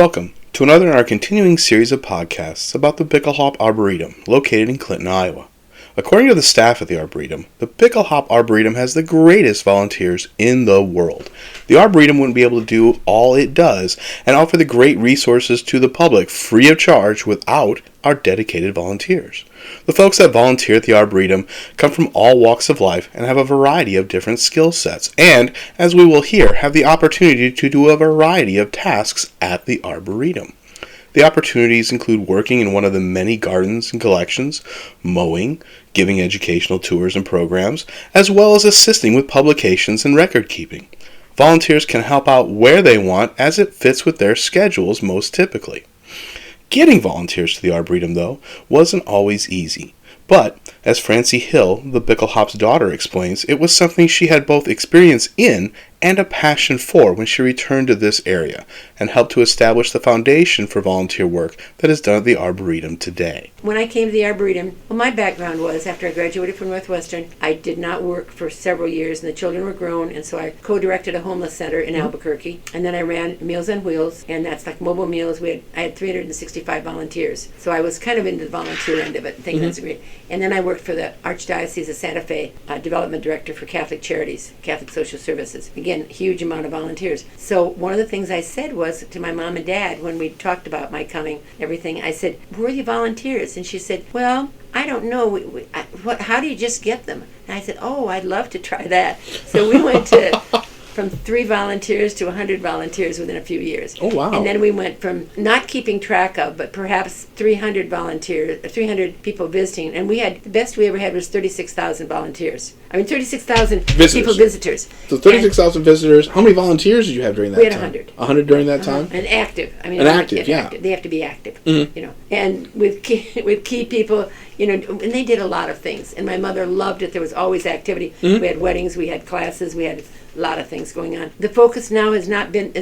Welcome to another in our continuing series of podcasts about the Bickelhaupt Arboretum, located in Clinton, Iowa. According to the staff at the Arboretum, the Bickelhaupt Arboretum has the greatest volunteers in the world. The Arboretum wouldn't be able to do all it does and offer the great resources to the public free of charge without our dedicated volunteers. The folks that volunteer at the Arboretum come from all walks of life and have a variety of different skill sets, and, as we will hear, have the opportunity to do a variety of tasks at the Arboretum. The opportunities include working in one of the many gardens and collections, mowing, giving educational tours and programs, as well as assisting with publications and record keeping. Volunteers can help out where they want as it fits with their schedules most typically. Getting volunteers to the Arboretum, though, wasn't always easy. But, as Francie Hill, the Bickelhaupt's daughter, explains, it was something she had both experience in and a passion for when she returned to this area, and helped to establish the foundation for volunteer work that is done at the Arboretum today. When I came to the Arboretum, my background was, after I graduated from Northwestern, I did not work for several years, and the children were grown, and so I co-directed a homeless center in Albuquerque, and then I ran Meals on Wheels, and that's like mobile meals. I had 365 volunteers, so I was kind of into the volunteer end of it, thinking that's great. And then I worked for the Archdiocese of Santa Fe, development director for Catholic Charities, Catholic Social Services. Again, huge amount of volunteers. So one of the things I said was to my mom and dad when we talked about my coming, everything, I said, "Who are the volunteers?" And she said, "Well, I don't know. How do you just get them?" And I said, "Oh, I'd love to try that." So we went to from 3 volunteers to 100 volunteers within a few years. Oh, wow. And then we went from not keeping track of, but perhaps 300 volunteers, 300 people visiting. And the best we ever had was 36,000 volunteers. 36,000 people visitors. So 36,000 visitors. How many volunteers did you have during that time? We had 100. 100 during that time? And active. Active. They have to be active, And with key people, and they did a lot of things. And my mother loved it. There was always activity. We had weddings, we had classes, we had a lot of things going on. The focus now has not been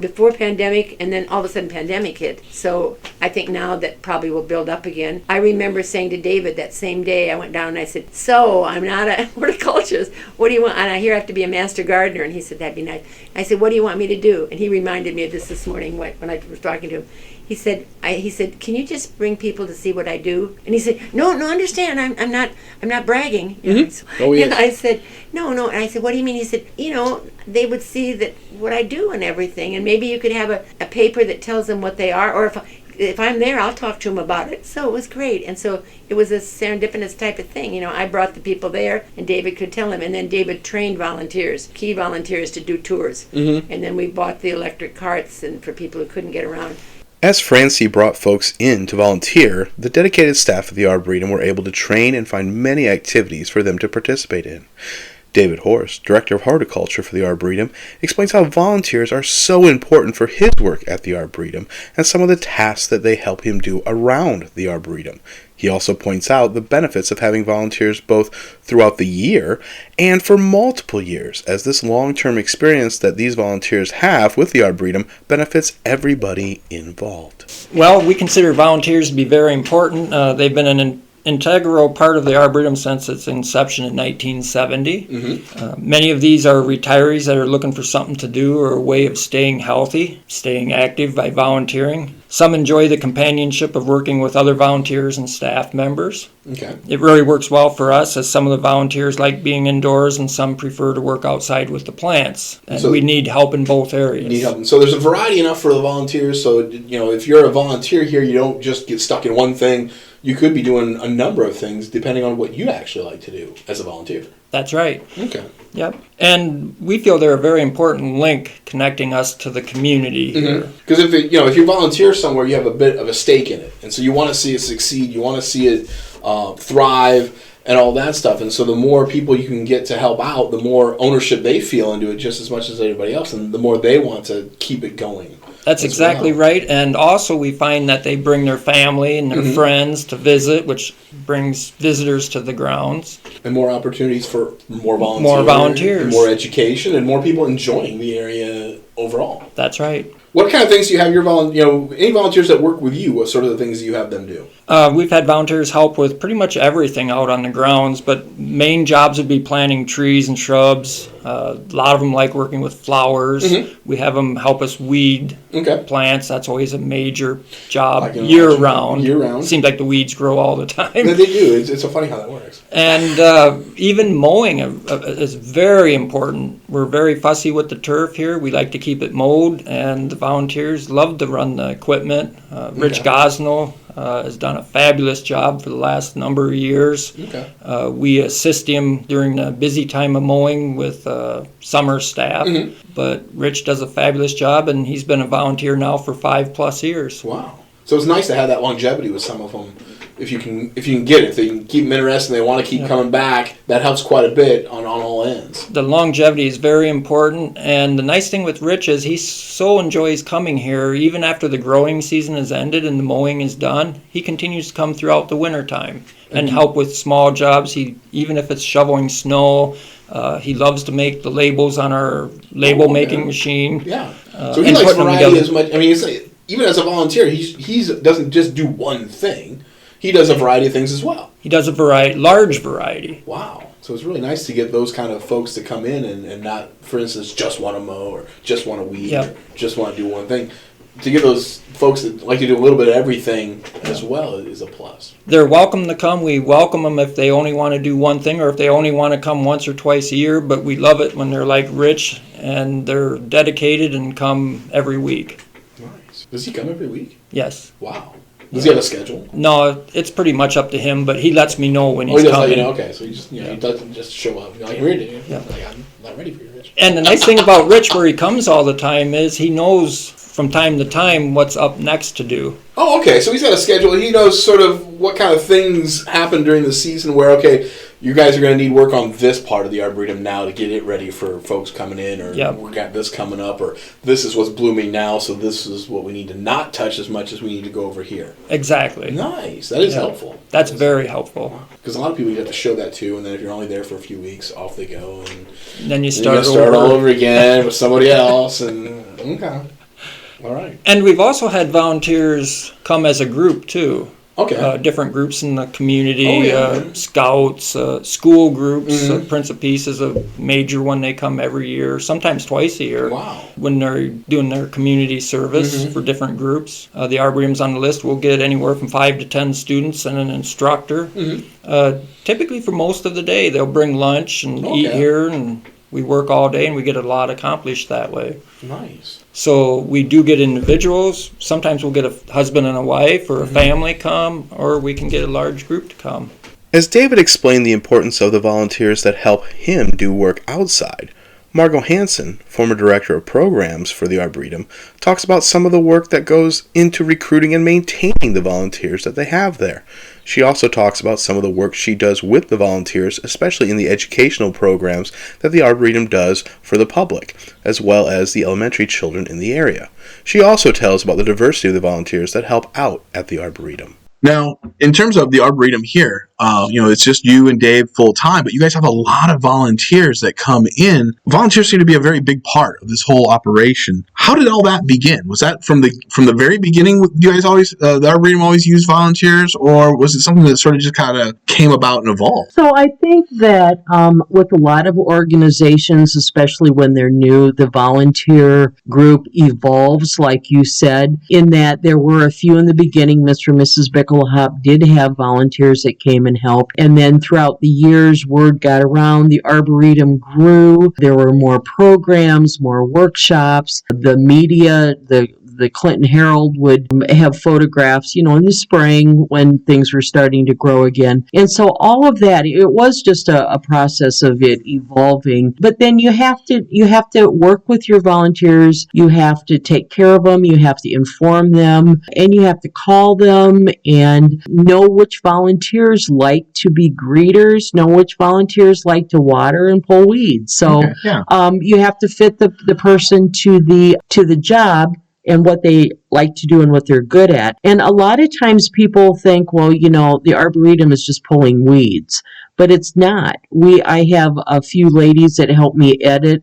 before pandemic, and then all of a sudden pandemic hit. So I think now that probably will build up again. I remember saying to David that same day, I went down and I said, "So I'm not a horticulturist. What do you want?" And I hear I have to be a master gardener. And he said, "That'd be nice." I said, "What do you want me to do?" And he reminded me of this morning when I was talking to him. He said, "Can you just bring people to see what I do?" And he said, "No, understand. I'm not bragging." Oh, yes. And I said, "No." And I said, "What do you mean?" He said, they would see that what I do and everything, and maybe you could have a paper that tells them what they are, or if I'm there, I'll talk to them about it." So it was great, and so it was a serendipitous type of thing. I brought the people there, and David could tell them, and then David trained key volunteers to do tours, and then we bought the electric carts and for people who couldn't get around. As Francie brought folks in to volunteer, the dedicated staff of the Arboretum were able to train and find many activities for them to participate in. David Horst, Director of Horticulture for the Arboretum, explains how volunteers are so important for his work at the Arboretum and some of the tasks that they help him do around the Arboretum. He also points out the benefits of having volunteers both throughout the year and for multiple years, as this long-term experience that these volunteers have with the Arboretum benefits everybody involved. Well, we consider volunteers to be very important. They've been an integral part of the Arboretum since its inception in 1970. Many of these are retirees that are looking for something to do or a way of staying healthy, staying active by volunteering. Some enjoy the companionship of working with other volunteers and staff members. Okay. It really works well for us, as some of the volunteers like being indoors and some prefer to work outside with the plants. And so we need help in both areas. Need help. So there's a variety enough for the volunteers. So, if you're a volunteer here, you don't just get stuck in one thing. You could be doing a number of things depending on what you actually like to do as a volunteer. That's right. Okay. Yep. And we feel they're a very important link connecting us to the community here. Because if you volunteer somewhere, you have a bit of a stake in it, and so you want to see it succeed, you want to see it thrive, and all that stuff. And so the more people you can get to help out, the more ownership they feel into it, just as much as anybody else, and the more they want to keep it going. That's exactly right. And also we find that they bring their family and their friends to visit, which brings visitors to the grounds. And more opportunities for more volunteers. More volunteers. And more education, and more people enjoying the area overall. That's right. What kind of things do you have your any volunteers that work with you? What sort of the things do you have them do? We've had volunteers help with pretty much everything out on the grounds, but main jobs would be planting trees and shrubs. A lot of them like working with flowers. We have them help us weed plants. That's always a major job year-round. Year-round. Seems like the weeds grow all the time. Yeah, they do. It's so funny how that works. And even mowing is very important. We're very fussy with the turf here. We like to keep it mowed, and the volunteers love to run the equipment. Rich Gosnell has done a fabulous job for the last number of years. We assist him during the busy time of mowing with summer staff, but Rich does a fabulous job, and he's been a volunteer now for 5+ years. Wow. So it's nice to have that longevity with some of them. If you can get it, if they can keep them interested and they want to keep coming back, that helps quite a bit on all ends. The longevity is very important, and the nice thing with Rich is he so enjoys coming here. Even after the growing season has ended and the mowing is done, he continues to come throughout the wintertime and help with small jobs. Even if it's shoveling snow, he loves to make the labels on our label making machine. Yeah. So he likes variety as much. I mean, even as a volunteer, he doesn't just do one thing. He does a variety of things as well. He does a large variety. Wow. So it's really nice to get those kind of folks to come in and not, for instance, just want to mow or just want to weed or just want to do one thing. To get those folks that like to do a little bit of everything as well is a plus. They're welcome to come. We welcome them if they only want to do one thing or if they only want to come once or twice a year, but we love it when they're like Rich and they're dedicated and come every week. Nice. Does he come every week? Yes. Wow. Does he have a schedule? No, it's pretty much up to him, but he lets me know when he's coming. Let you know. Okay, so he just he doesn't just show up. Like, here, dude. Like, I'm not ready for you, Rich. And the nice thing about Rich, where he comes all the time, is he knows from time to time what's up next to do. Oh, okay. So he's got a schedule. He knows sort of what kind of things happen during the season where, okay, you guys are going to need work on this part of the Arboretum now to get it ready for folks coming in, or we got this coming up, or this is what's blooming now, so this is what we need to not touch as much as we need to go over here. Exactly. Nice. That is helpful. That's very helpful. Because a lot of people you have to show that to, and then if you're only there for a few weeks, off they go, and then you start all over again with somebody else, and okay. All right. And we've also had volunteers come as a group, too. Okay. Different groups in the community, scouts, school groups. Prince of Peace is a major one. They come every year, sometimes twice a year. Wow. When they're doing their community service for different groups. The Arboretum's on the list. We'll get anywhere from 5 to 10 students and an instructor. Typically for most of the day, they'll bring lunch and eat here, and we work all day, and we get a lot accomplished that way. Nice. So we do get individuals. Sometimes we'll get a husband and a wife or a family come, or we can get a large group to come. As David explained the importance of the volunteers that help him do work outside, Margo Hansen, former director of programs for the Arboretum, talks about some of the work that goes into recruiting and maintaining the volunteers that they have there. She also talks about some of the work she does with the volunteers, especially in the educational programs that the Arboretum does for the public, as well as the elementary children in the area. She also tells about the diversity of the volunteers that help out at the Arboretum. Now, in terms of the Arboretum here, it's just you and Dave full time, but you guys have a lot of volunteers that come in. Volunteers seem to be a very big part of this whole operation. How did all that begin? Was that from the very beginning? You guys always, the Arboretum always used volunteers, or was it something that sort of just kind of came about and evolved? So I think that with a lot of organizations, especially when they're new, the volunteer group evolves, like you said, in that there were a few in the beginning. Mr. and Mrs. Bickelhaupt did have volunteers that came and helped. And then throughout the years, word got around. The Arboretum grew. There were more programs, more workshops. The media, the Clinton Herald would have photographs, in the spring when things were starting to grow again. And so all of that, it was just a process of it evolving. But then you have to work with your volunteers. You have to take care of them. You have to inform them, and you have to call them and know which volunteers like to be greeters, know which volunteers like to water and pull weeds. So you have to fit the person to the job and what they like to do and what they're good at. And a lot of times people think, well, the Arboretum is just pulling weeds, but it's not. I have a few ladies that help me edit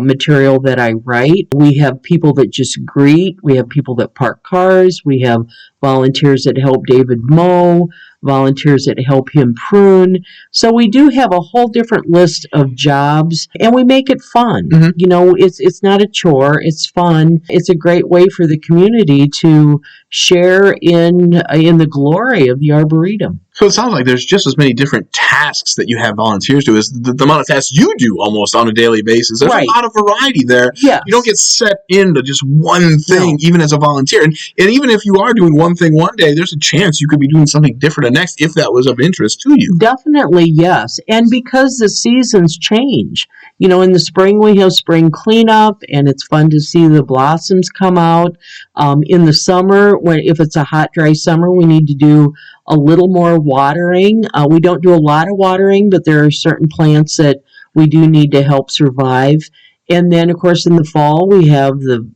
material that I write. We have people that just greet. We have people that park cars. We have volunteers that help David mow, volunteers that help him prune. So we do have a whole different list of jobs, and we make it fun. Mhm. You know, it's not a chore. It's fun. It's a great way for the community to share in the glory of the Arboretum. So it sounds like there's just as many different tasks that you have volunteers do as the amount of tasks you do almost on a daily basis. There's Right. a lot of variety there. Yes. You don't get set into just one thing, No. even as a volunteer. And even if you are doing one thing one day, there's a chance you could be doing something different the next if that was of interest to you. Definitely, yes. And because the seasons change, you know, in the spring we have spring cleanup, and it's fun to see the blossoms come out. In the summer, if it's a hot, dry summer, we need to do a little more watering. We don't do a lot of watering, but there are certain plants that we do need to help survive. And then, of course, in the fall, we have the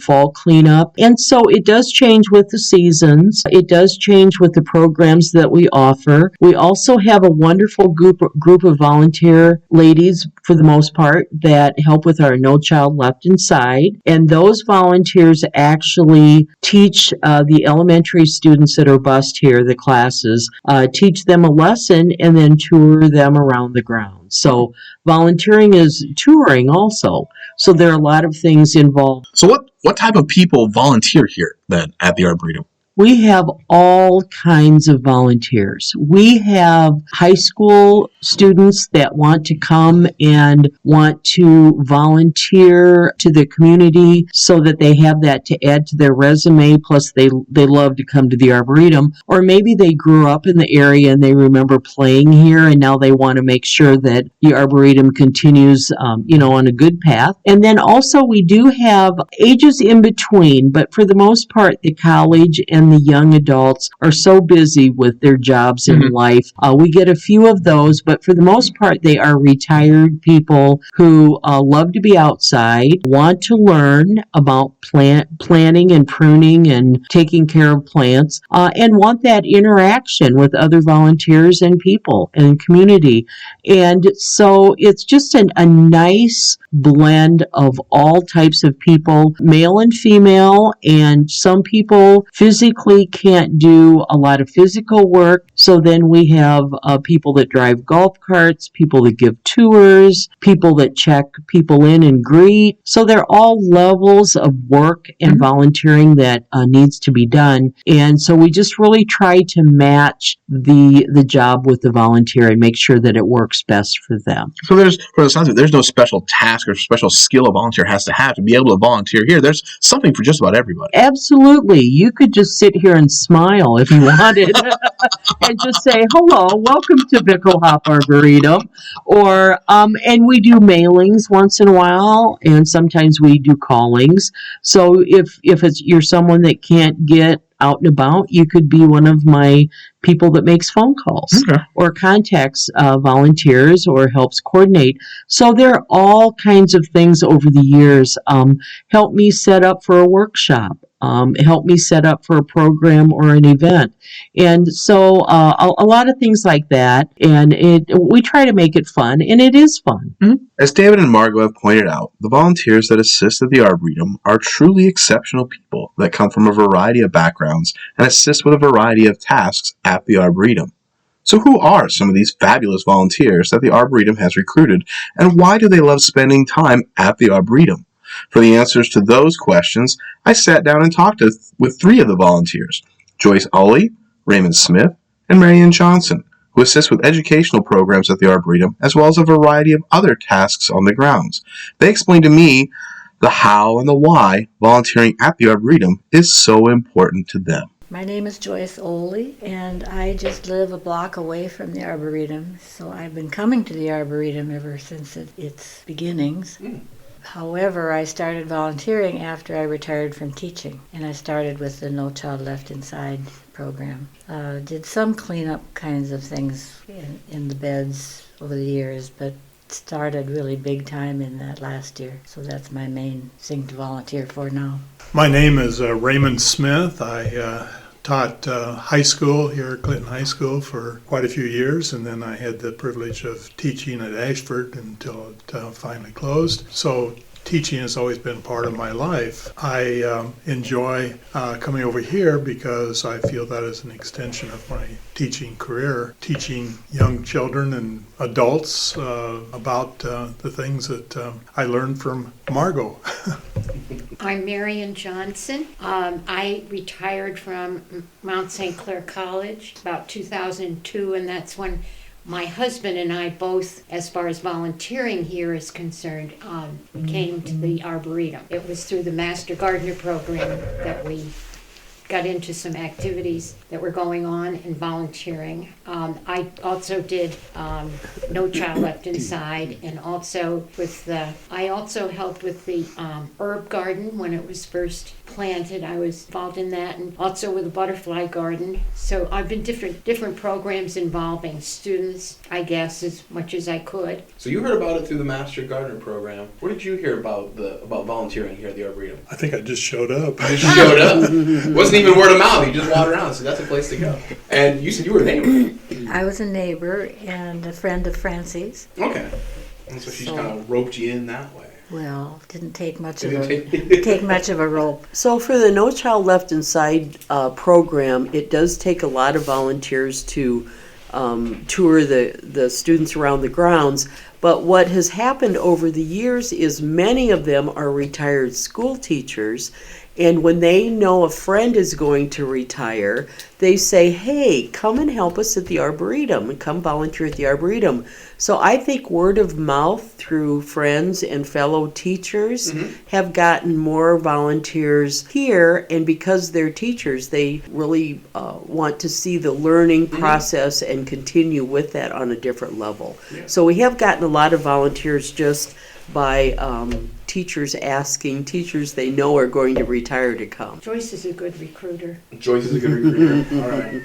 fall cleanup. And so it does change with the seasons. It does change with the programs that we offer. We also have a wonderful group of volunteer ladies, for the most part, that help with our No Child Left Inside. And those volunteers actually teach the elementary students that are bused here, the classes, teach them a lesson and then tour them around the grounds. So volunteering is touring also. So there are a lot of things involved. So what type of people volunteer here then at the Arboretum? We have all kinds of volunteers. We have high school students that want to come and want to volunteer to the community so that they have that to add to their resume, plus they love to come to the Arboretum. Or maybe they grew up in the area and they remember playing here, and now they want to make sure that the Arboretum continues on a good path. And then also we do have ages in between, but for the most part, the college and the young adults are so busy with their jobs in life. We get a few of those, but for the most part, they are retired people who love to be outside, want to learn about planting and pruning and taking care of plants, and want that interaction with other volunteers and people and community. And so it's just a nice blend of all types of people, male and female, and some people physically can't do a lot of physical work. So then we have people that drive golf carts, people that give tours, people that check people in and greet. So they're all levels of work and volunteering that needs to be done. And so we just really try to match the job with the volunteer and make sure that it works best for them. So there's no special task or special skill a volunteer has to be able to volunteer here. There's something for just about everybody. Absolutely. You could just sit here and smile if you wanted and just say, hello, welcome to Bickelhaupt Arboretum. Or, and we do mailings once in a while, and sometimes we do callings. So if you're someone that can't get out and about, you could be one of my people that makes phone calls or contacts volunteers or helps coordinate. So there are all kinds of things over the years. Help me set up for a workshop. Help me set up for a program or an event. And so a lot of things like that. And we try to make it fun, and it is fun. As David and Margo have pointed out, the volunteers that assist at the Arboretum are truly exceptional people that come from a variety of backgrounds and assist with a variety of tasks at the Arboretum. So who are some of these fabulous volunteers that the Arboretum has recruited, and why do they love spending time at the Arboretum? For the answers to those questions, I sat down and talked with three of the volunteers, Joyce Oley, Raymond Smith, and Marian Johnson, who assist with educational programs at the Arboretum, as well as a variety of other tasks on the grounds. They explained to me the how and the why volunteering at the Arboretum is so important to them. My name is Joyce Oley, and I just live a block away from the Arboretum, so I've been coming to the Arboretum ever since its beginnings. However, I started volunteering after I retired from teaching, and I started with the No Child Left Inside program. Did some cleanup kinds of things in the beds over the years, but started really big time in that last year. So that's my main thing to volunteer for now. My name is Raymond Smith. I taught high school here at Clinton High School for quite a few years, and then I had the privilege of teaching at Ashford until it finally closed. So teaching has always been part of my life. I enjoy coming over here because I feel that is an extension of my teaching career, teaching young children and adults about the things that I learned from Margo. I'm Marian Johnson. I retired from Mount St. Clair College about 2002, and that's when my husband and I both, as far as volunteering here is concerned, came to the Arboretum. It was through the Master Gardener program that we got into some activities that were going on in volunteering. I also did No Child Left Inside, and also I also helped with the herb garden when it was first planted. I was involved in that, and also with the butterfly garden. So I've been different programs involving students, I guess, as much as I could. So you heard about it through the Master Gardener program. Where did you hear about volunteering here at the Arboretum? I think I just showed up. You just showed up. Wasn't even word of mouth. You just walked around, so that's a place to go. And you said you were a neighbor. I was a neighbor and a friend of Francie's. Okay. And so she kind of roped you in that way. Well, didn't take much Take much of a rope. So for the No Child Left Inside program, it does take a lot of volunteers to tour the students around the grounds. But what has happened over the years is many of them are retired school teachers, and when they know a friend is going to retire, they say, hey, come and help us at the Arboretum, and come volunteer at the Arboretum. So I think word of mouth through friends and fellow teachers have gotten more volunteers here, and because they're teachers, they really want to see the learning process and continue with that on a different level. Yeah. So we have gotten a lot of volunteers just by teachers asking teachers they know are going to retire to come. Joyce is a good recruiter. Joyce is a good recruiter. All right.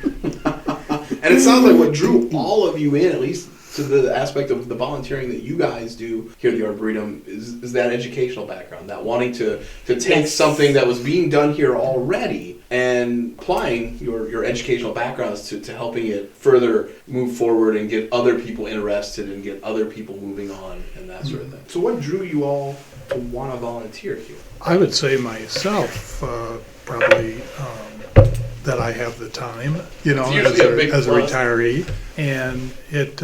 And it sounds like what drew all of you in, at least to the aspect of the volunteering that you guys do here at the Arboretum, is that educational background, that wanting to take something that was being done here already and applying your educational backgrounds to helping it further move forward and get other people interested and get other people moving on and that sort of thing. So what drew you all to want to volunteer here? I would say myself, probably that I have the time, as a retiree, and it.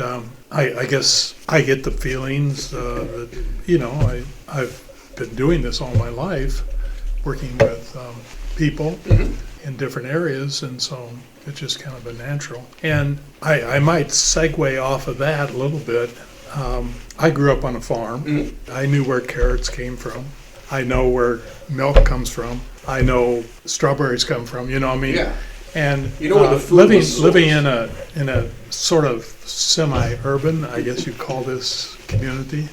I guess I get the feelings that I've been doing this all my life, working with people in different areas, and so it's just kind of a natural. And I might segue off of that a little bit. I grew up on a farm. I knew where carrots came from. I know where milk comes from. I know strawberries come from. Yeah. And where the food living in a sort of semi-urban, I guess you'd call this community.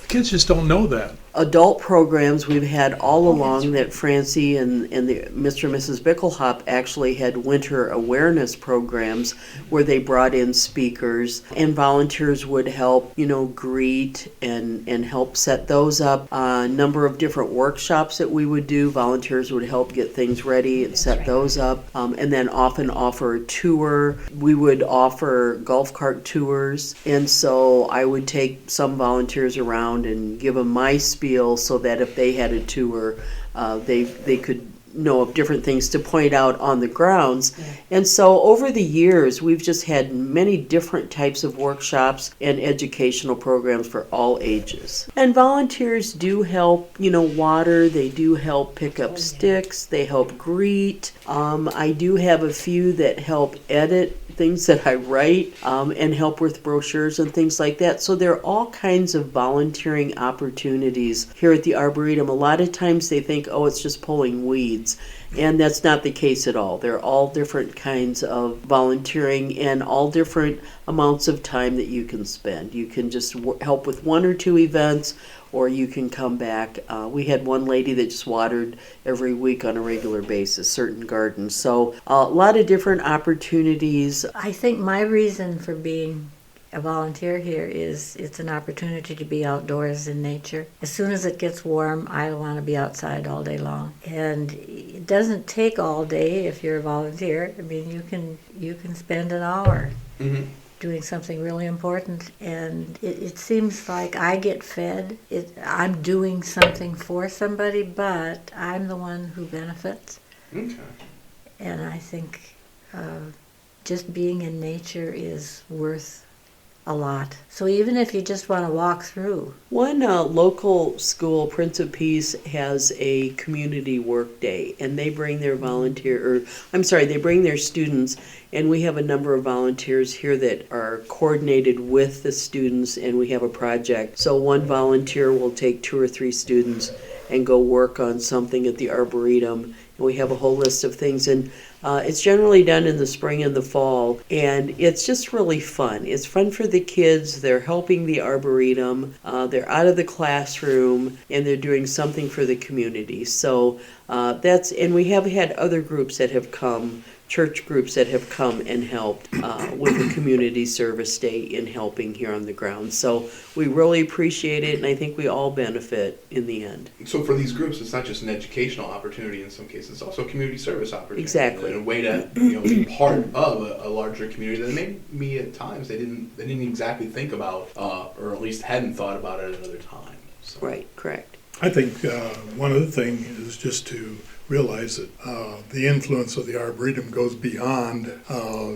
Kids just don't know that. Adult programs we've had all along that Francie and the Mr. and Mrs. Bickelhaupt actually had winter awareness programs where they brought in speakers and volunteers would help, greet and help set those up. A number of different workshops that we would do, volunteers would help get things ready and set those up, and then often offer a tour. We would offer golf cart tours, and so I would take some volunteers around and give them my spiel so that if they had a tour, they could know of different things to point out on the grounds. And so over the years, we've just had many different types of workshops and educational programs for all ages. And volunteers do help, water. They do help pick up sticks. They help greet. I do have a few that help edit things that I write and help with brochures and things like that. So there are all kinds of volunteering opportunities here at the Arboretum. A lot of times they think, it's just pulling weeds. And that's not the case at all. There are all different kinds of volunteering and all different amounts of time that you can spend. You can just help with one or two events, or you can come back. We had one lady that just watered every week on a regular basis, certain gardens. So a lot of different opportunities. I think my reason for being a volunteer here is it's an opportunity to be outdoors in nature. As soon as it gets warm, I want to be outside all day long. And it doesn't take all day if you're a volunteer. I mean, you can spend an hour doing something really important, and it seems like I get fed. I'm doing something for somebody, but I'm the one who benefits. Okay. And I think just being in nature is worth a lot. So even if you just want to walk through. One local school, Prince of Peace, has a community work day, and they bring their they bring their students, and we have a number of volunteers here that are coordinated with the students, and we have a project. So one volunteer will take 2 or 3 students and go work on something at the Arboretum, and we have a whole list of things, and it's generally done in the spring and the fall, and it's just really fun. It's fun for the kids. They're helping the Arboretum. They're out of the classroom, and they're doing something for the community. So and we have had other groups that have come, church groups that have come and helped with the community service day in helping here on the ground. So we really appreciate it, and I think we all benefit in the end. So for these groups, it's not just an educational opportunity in some cases, it's also a community service opportunity. Exactly. And a way to be part of a larger community that maybe at times they didn't exactly think about, or at least hadn't thought about it at another time. So. Right, correct. I think one other thing is just to realize that the influence of the Arboretum goes beyond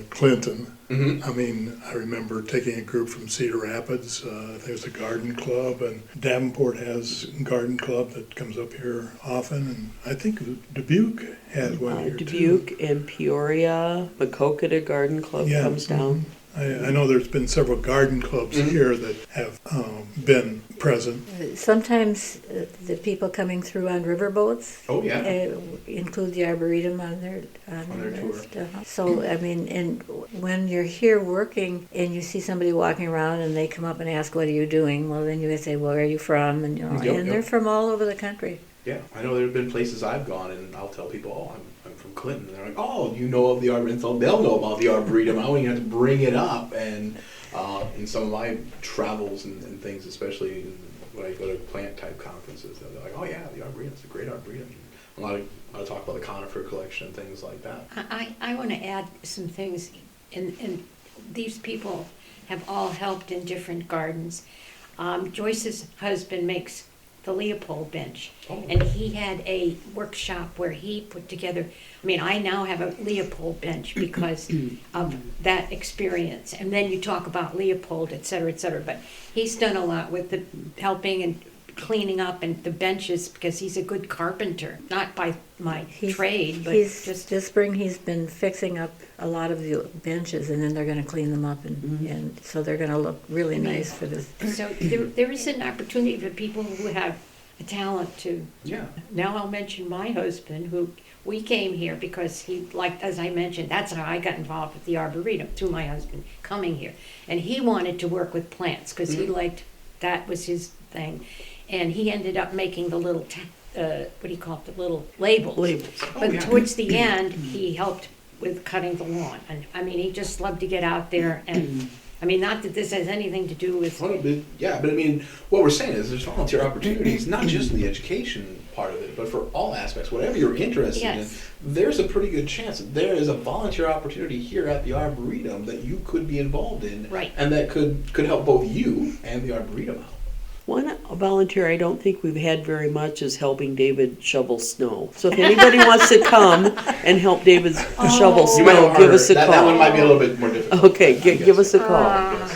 Clinton. I mean, I remember taking a group from Cedar Rapids. There's a garden club, and Davenport has a garden club that comes up here often. And I think Dubuque has one here Dubuque too. and Peoria, Macokota Garden Club comes down. I know there's been several garden clubs here that have been present. Sometimes the people coming through on riverboats include the Arboretum on their list. tour. So, I mean, and when you're here working and you see somebody walking around and they come up and ask, what are you doing? Well, then you would say, well, where are you from? And, they're from all over the country. Yeah, I know there have been places I've gone and I'll tell people, I'm from Clinton. And they're like, oh, you know of the Arboretum? So they'll know about the Arboretum. I don't even have to bring it up. And in some of my travels and things, especially when I go to plant-type conferences, they're like, oh yeah, the Arboretum, it's a great Arboretum. A lot of talk about the conifer collection and things like that. I want to add some things, and these people have all helped in different gardens. Joyce's husband makes the Leopold bench, and he had a workshop where he put together, I mean, I now have a Leopold bench because of that experience, and then you talk about Leopold, et cetera, but he's done a lot with the helping and cleaning up and the benches because he's a good carpenter, not by my trade, but just this spring he's been fixing up a lot of the benches, and then they're going to clean them up, and so they're going to look really nice for this. So there is an opportunity for people who have a talent to. Yeah. Now I'll mention my husband, who we came here because he liked, as I mentioned, that's how I got involved with the Arboretum, through my husband coming here, and he wanted to work with plants because he liked, that was his thing. And he ended up making the little, the little labels. But towards the end, he helped with cutting the lawn. And I mean, he just loved to get out there. And I mean, not that this has anything to do with. But I mean, what we're saying is there's volunteer opportunities, not just in the education part of it, but for all aspects. Whatever you're interested in, there's a pretty good chance that there is a volunteer opportunity here at the Arboretum that you could be involved in. Right. And that could help both you and the Arboretum out. One volunteer I don't think we've had very much is helping David shovel snow. So if anybody wants to come and help David shovel snow, give us a call. That one might be a little bit more difficult. Okay, give us a call.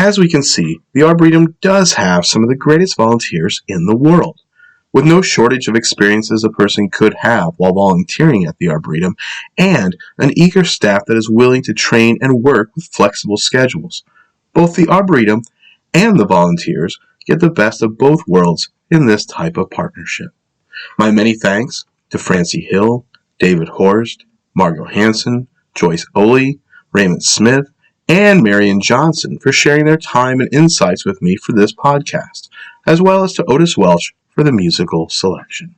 As we can see, the Arboretum does have some of the greatest volunteers in the world. With no shortage of experiences a person could have while volunteering at the Arboretum, and an eager staff that is willing to train and work with flexible schedules. Both the Arboretum and the volunteers get the best of both worlds in this type of partnership. My many thanks to Francie Hill, David Horst, Margo Hansen, Joyce Oley, Raymond Smith, and Marian Johnson for sharing their time and insights with me for this podcast, as well as to Otis Welch for the musical selection.